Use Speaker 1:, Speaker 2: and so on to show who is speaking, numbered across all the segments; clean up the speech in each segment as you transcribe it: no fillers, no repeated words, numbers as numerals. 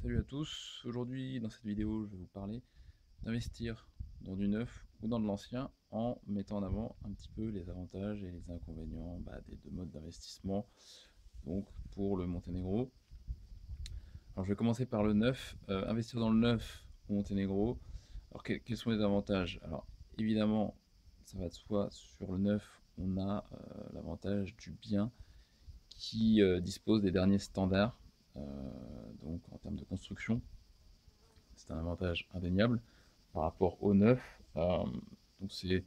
Speaker 1: Salut à tous, aujourd'hui dans cette vidéo je vais vous parler d'investir dans du neuf ou dans de l'ancien en mettant en avant un petit peu les avantages et les inconvénients des deux modes d'investissement donc pour le Monténégro. Alors je vais commencer par le neuf. Investir dans le neuf au Monténégro, alors quels sont les avantages? Alors évidemment ça va de soi, sur le neuf on a l'avantage du bien qui dispose des derniers standards, donc en termes de construction. C'est un avantage indéniable par rapport au neuf. Donc ces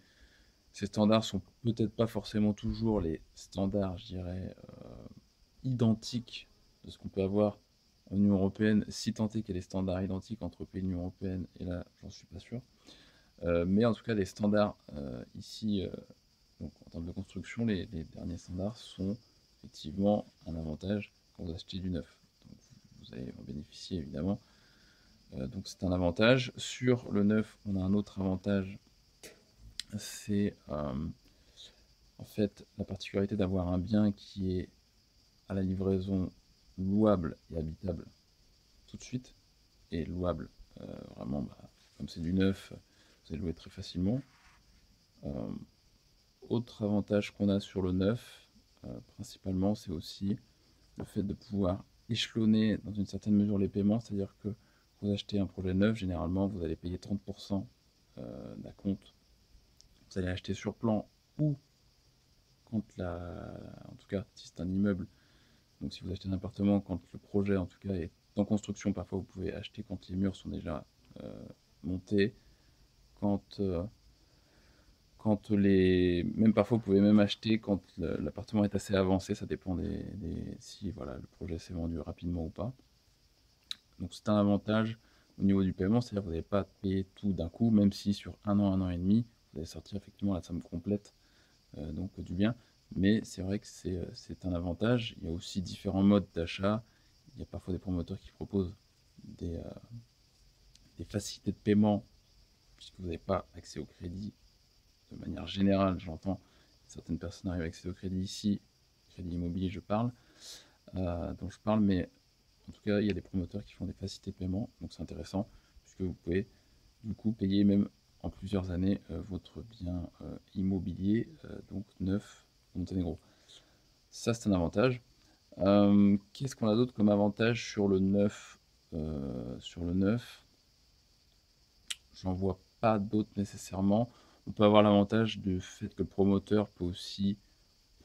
Speaker 1: standards sont peut-être pas forcément toujours les standards, je dirais, identiques de ce qu'on peut avoir en Union Européenne, si tant est qu'il y a des standards identiques entre pays de l'Union Européenne, et là j'en suis pas sûr. Mais en tout cas les standards ici, donc en termes de construction, les derniers standards sont effectivement un avantage quand vous achetez du neuf. Donc vous allez en bénéficier évidemment. Donc c'est un avantage. Sur le neuf, on a un autre avantage, c'est en fait la particularité d'avoir un bien qui est à la livraison louable et habitable tout de suite, et louable vraiment, comme c'est du neuf, vous allez louer très facilement. Autre avantage qu'on a sur le neuf, principalement, c'est aussi le fait de pouvoir échelonner dans une certaine mesure les paiements, c'est-à-dire que vous achetez un projet neuf, généralement vous allez payer 30% d'acompte. Vous allez acheter sur plan, ou quand en tout cas si c'est un immeuble, donc si vous achetez un appartement, quand le projet en tout cas est en construction, parfois vous pouvez acheter quand les murs sont déjà montés, quand, même parfois vous pouvez même acheter quand l'appartement est assez avancé, ça dépend si voilà, le projet s'est vendu rapidement ou pas. Donc c'est un avantage au niveau du paiement, c'est-à-dire que vous n'allez pas payer tout d'un coup, même si sur un an et demi, vous allez sortir effectivement la somme complète donc du bien. Mais c'est vrai que c'est un avantage. Il y a aussi différents modes d'achat. Il y a parfois des promoteurs qui proposent des facilités de paiement, puisque vous n'avez pas accès au crédit de manière générale, j'entends. Certaines personnes arrivent à accéder au crédit ici, crédit immobilier dont je parle, mais en tout cas il y a des promoteurs qui font des facilités de paiement, donc c'est intéressant, puisque vous pouvez du coup payer même en plusieurs années votre bien immobilier, donc neuf au Monténégro. Ça c'est un avantage. Qu'est-ce qu'on a d'autre comme avantage sur le neuf? Sur le neuf, j'en vois pas d'autres nécessairement. On peut avoir l'avantage du fait que le promoteur peut aussi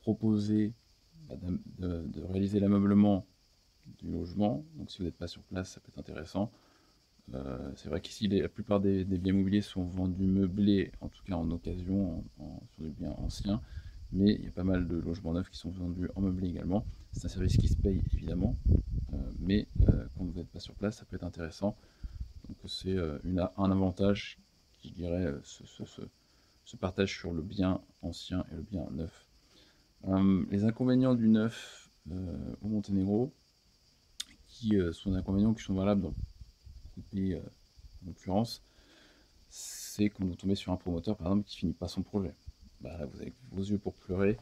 Speaker 1: proposer de réaliser l'ameublement du logement. Donc si vous n'êtes pas sur place, ça peut être intéressant. C'est vrai qu'ici, la plupart des biens immobiliers sont vendus meublés, en tout cas en occasion, sur des biens anciens. Mais il y a pas mal de logements neufs qui sont vendus en meublé également. C'est un service qui se paye évidemment, mais quand vous n'êtes pas sur place, ça peut être intéressant. Donc c'est un avantage qui, je dirais, se partage sur le bien ancien et le bien neuf. Les inconvénients du neuf au Monténégro, qui sont des inconvénients qui sont valables dans beaucoup de pays en l'occurrence, c'est quand vous tombez sur un promoteur par exemple qui finit pas son projet. Vous avez vos yeux pour pleurer,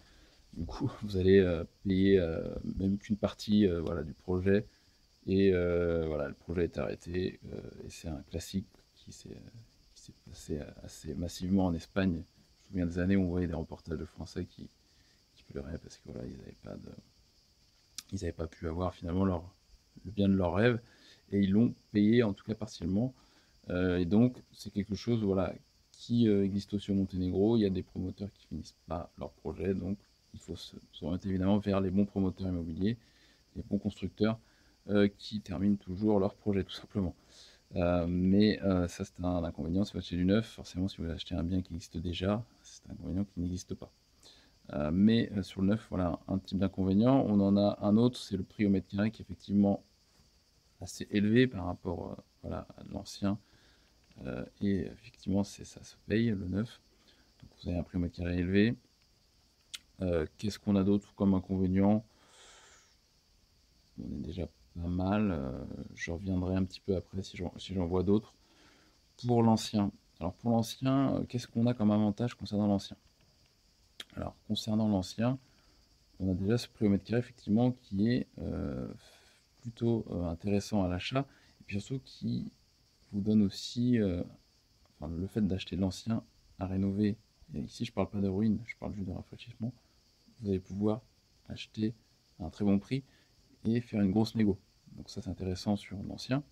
Speaker 1: du coup vous allez payer même qu'une partie voilà, du projet, et voilà, le projet est arrêté, et c'est un classique qui s'est passé assez massivement en Espagne. Je me souviens des années où on voyait des reportages de Français qui pleuraient parce que voilà, ils n'avaient pas pu avoir finalement le bien de leur rêve, et ils l'ont payé en tout cas partiellement. Et donc c'est quelque chose voilà, qui existe aussi au Monténégro. Il y a des promoteurs qui finissent pas leur projet, donc il faut s'orienter évidemment vers les bons promoteurs immobiliers, les bons constructeurs qui terminent toujours leur projet tout simplement. Mais ça c'est un inconvénient si vous achetez du neuf. Forcément si vous achetez un bien qui existe déjà, c'est un inconvénient qui n'existe pas. Mais sur le neuf, voilà un type d'inconvénient. On en a un autre, c'est le prix au mètre carré qui est effectivement assez élevé par rapport voilà, à l'ancien. Et effectivement, ça se paye le neuf. Donc vous avez un prix au mètre carré élevé. Qu'est-ce qu'on a d'autre comme inconvénient? On est déjà pas mal. Je reviendrai un petit peu après si j'en vois d'autres. Pour l'ancien. Alors pour l'ancien, qu'est-ce qu'on a comme avantage concernant l'ancien? Alors concernant l'ancien, on a déjà ce prix au mètre carré effectivement qui est plutôt intéressant à l'achat, et puis surtout qui vous donne aussi enfin, le fait d'acheter l'ancien à rénover. Et ici, je parle pas de ruine, je parle juste de rafraîchissement. Vous allez pouvoir acheter à un très bon prix et faire une grosse négo. Donc ça, c'est intéressant sur l'ancien.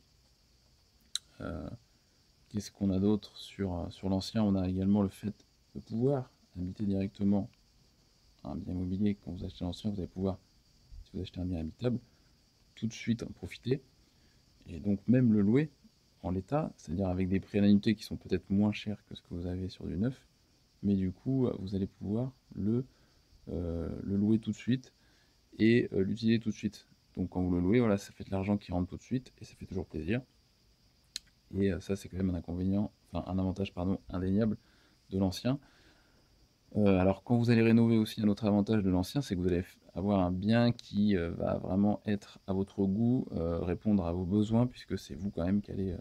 Speaker 1: Qu'est-ce qu'on a d'autre sur l'ancien? On a également le fait de pouvoir habiter directement un bien immobilier. Quand vous achetez l'ancien, vous allez pouvoir, si vous achetez un bien habitable, tout de suite en profiter. Et donc même le louer en l'état, c'est-à-dire avec des prix à l'unité qui sont peut-être moins chers que ce que vous avez sur du neuf, mais du coup, vous allez pouvoir le louer tout de suite et l'utiliser tout de suite. Donc quand vous le louez, voilà, ça fait de l'argent qui rentre tout de suite et ça fait toujours plaisir. Et ça, c'est quand même un inconvénient, enfin un avantage, pardon, indéniable de l'ancien. Alors quand vous allez rénover aussi, un autre avantage de l'ancien, c'est que vous allez avoir un bien qui va vraiment être à votre goût, répondre à vos besoins, puisque c'est vous quand même qui allez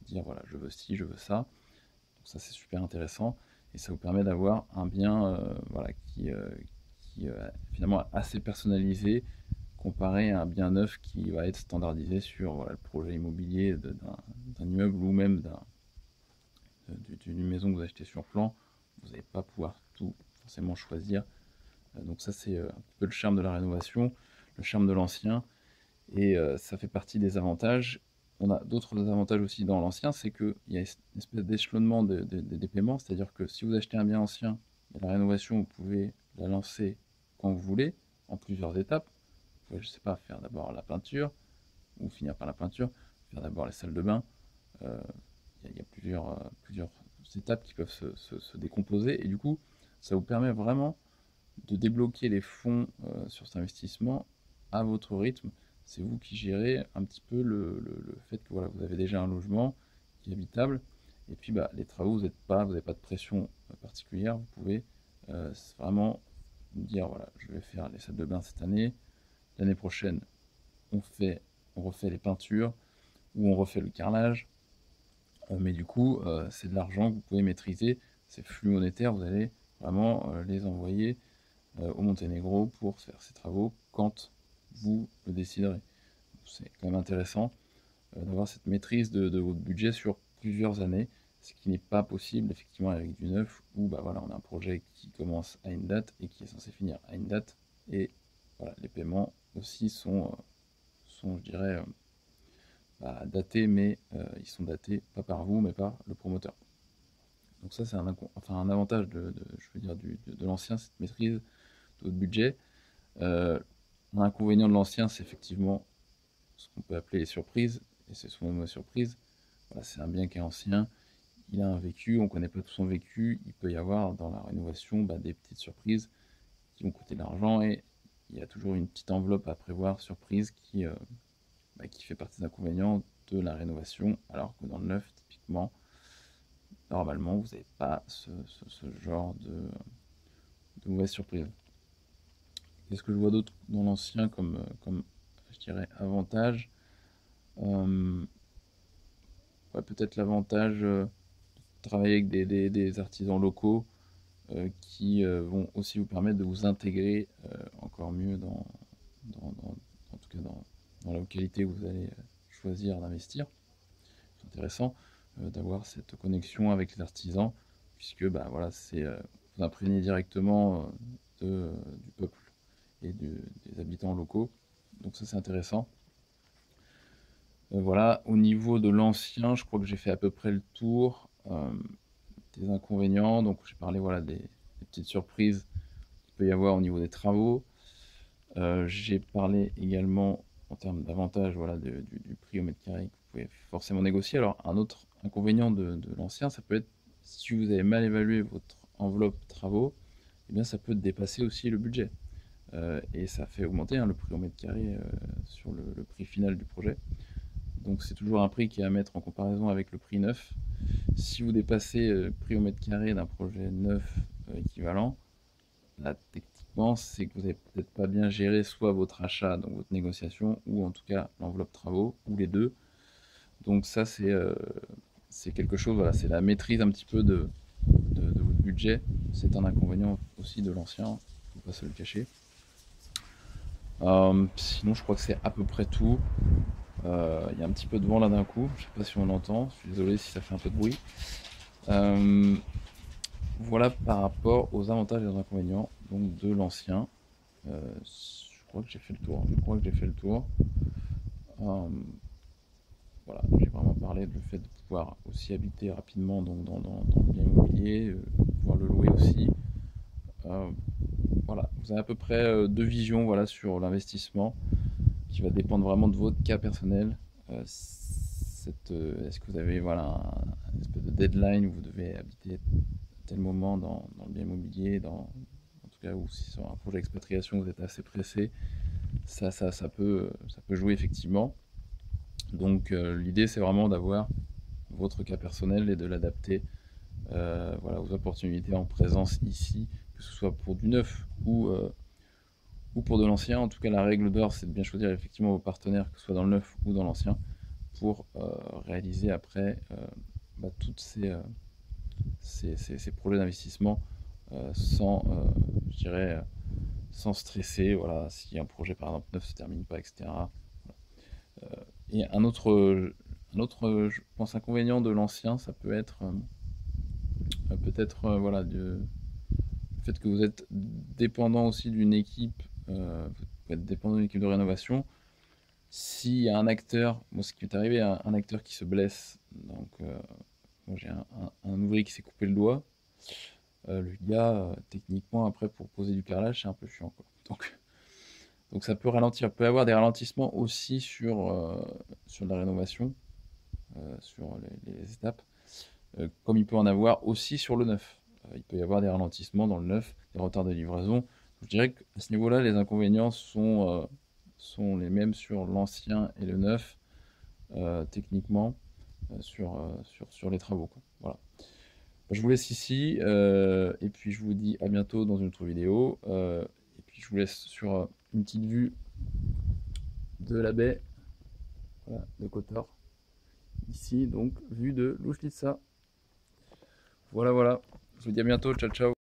Speaker 1: dire voilà, je veux ci, je veux ça. Donc ça, c'est super intéressant et ça vous permet d'avoir un bien voilà, qui finalement assez personnalisé comparé à un bien neuf qui va être standardisé sur voilà, le projet immobilier d'un immeuble ou même d'une maison que vous achetez sur plan. Vous n'allez pas pouvoir tout forcément choisir. Donc ça, c'est un petit peu le charme de la rénovation, le charme de l'ancien, et ça fait partie des avantages. On a d'autres avantages aussi dans l'ancien, c'est qu'il y a une espèce d'échelonnement des paiements, c'est-à-dire que si vous achetez un bien ancien, et la rénovation, vous pouvez la lancer quand vous voulez, en plusieurs étapes. Vous pouvez, je sais pas, faire d'abord la peinture, ou finir par la peinture, faire d'abord les salles de bain. Il y a plusieurs étapes qui peuvent se décomposer, et du coup, ça vous permet vraiment de débloquer les fonds sur cet investissement à votre rythme. C'est vous qui gérez un petit peu le fait que voilà, vous avez déjà un logement qui est habitable, et puis bah, les travaux, vous n'avez pas de pression particulière, vous pouvez vraiment dire voilà, je vais faire les salles de bain cette année, l'année prochaine on refait les peintures, ou on refait le carrelage, mais du coup c'est de l'argent que vous pouvez maîtriser, ces flux monétaires, vous allez vraiment les envoyer au Monténégro pour faire ces travaux quand vous le déciderez. C'est quand même intéressant d'avoir cette maîtrise de votre budget sur plusieurs années, ce qui n'est pas possible effectivement avec du neuf où bah, voilà, on a un projet qui commence à une date et qui est censé finir à une date, et voilà, les paiements aussi sont je dirais, datés, mais ils sont datés pas par vous mais par le promoteur. Donc ça c'est un avantage je veux dire, de l'ancien, cette maîtrise de votre budget. L'inconvénient de l'ancien, c'est effectivement ce qu'on peut appeler les surprises, et c'est souvent une mauvaise surprise. Voilà, c'est un bien qui est ancien, il a un vécu, on ne connaît pas tout son vécu, il peut y avoir dans la rénovation des petites surprises qui vont coûter de l'argent, et il y a toujours une petite enveloppe à prévoir, surprise, qui fait partie des inconvénients de la rénovation, alors que dans le neuf, typiquement, normalement, vous n'avez pas ce genre de mauvaise surprise. Qu'est-ce que je vois d'autre dans l'ancien comme je dirais, avantage? Ouais, peut-être l'avantage de travailler avec des artisans locaux qui vont aussi vous permettre de vous intégrer encore mieux en tout cas dans la localité où vous allez choisir d'investir. C'est intéressant d'avoir cette connexion avec les artisans, puisque bah, voilà, vous imprégnez directement du peuple et des habitants locaux. Donc ça c'est intéressant. Voilà, au niveau de l'ancien, je crois que j'ai fait à peu près le tour des inconvénients. Donc j'ai parlé voilà, des petites surprises qu'il peut y avoir au niveau des travaux. J'ai parlé également en termes d'avantages voilà, du prix au mètre carré que vous pouvez forcément négocier. Alors un autre inconvénient de l'ancien, ça peut être si vous avez mal évalué votre enveloppe travaux, eh bien ça peut dépasser aussi le budget. Et ça fait augmenter le prix au mètre carré sur le prix final du projet. Donc c'est toujours un prix qui est à mettre en comparaison avec le prix neuf. Si vous dépassez le prix au mètre carré d'un projet neuf équivalent, là techniquement c'est que vous n'avez peut-être pas bien géré soit votre achat, donc votre négociation, ou en tout cas l'enveloppe travaux, ou les deux. Donc ça c'est quelque chose, voilà, c'est la maîtrise un petit peu de votre budget. C'est un inconvénient aussi de l'ancien, il ne faut pas se le cacher. Sinon, je crois que c'est à peu près tout. Il y a un petit peu de vent là d'un coup, je sais pas si on l'entend, je suis désolé si ça fait un peu de bruit. Voilà par rapport aux avantages et aux inconvénients donc de l'ancien. Je crois que j'ai fait le tour. Voilà, j'ai vraiment parlé du fait de pouvoir aussi habiter rapidement donc dans le bien immobilier, pouvoir le louer aussi. Euh, voilà, vous avez à peu près deux visions voilà, sur l'investissement qui va dépendre vraiment de votre cas personnel. Est-ce que vous avez voilà, une espèce de deadline où vous devez habiter à tel moment dans le bien immobilier, en tout cas, ou si sur un projet d'expatriation vous êtes assez pressé, ça peut jouer effectivement. Donc l'idée c'est vraiment d'avoir votre cas personnel et de l'adapter voilà, aux opportunités en présence ici, que ce soit pour du neuf ou pour de l'ancien. En tout cas, la règle d'or, c'est de bien choisir effectivement vos partenaires, que ce soit dans le neuf ou dans l'ancien, pour réaliser après toutes ces projets d'investissement sans, je dirais, sans stresser. Voilà, si un projet par exemple neuf se termine pas, etc. Et je pense, inconvénient de l'ancien, ça peut être peut-être voilà, le fait que vous êtes dépendant aussi d'une équipe, vous êtes dépendant d'une équipe de rénovation. S'il y a un acteur, moi ce qui m'est arrivé, un acteur qui se blesse, donc moi j'ai un ouvrier qui s'est coupé le doigt, le gars, techniquement, après pour poser du carrelage, c'est un peu chiant, quoi. Donc ça peut ralentir, il peut y avoir des ralentissements aussi sur la rénovation, sur les étapes, comme il peut en avoir aussi sur le neuf. Il peut y avoir des ralentissements dans le neuf, des retards de livraison. Je dirais qu'à ce niveau-là, les inconvénients sont les mêmes sur l'ancien et le neuf, techniquement, sur les travaux, quoi. Voilà. Je vous laisse ici, et puis je vous dis à bientôt dans une autre vidéo. Et puis je vous laisse sur une petite vue de la baie, voilà, de Kotor. Ici, donc, vue de Louchlitsa. Voilà, voilà. Je vous dis à bientôt. Ciao, ciao.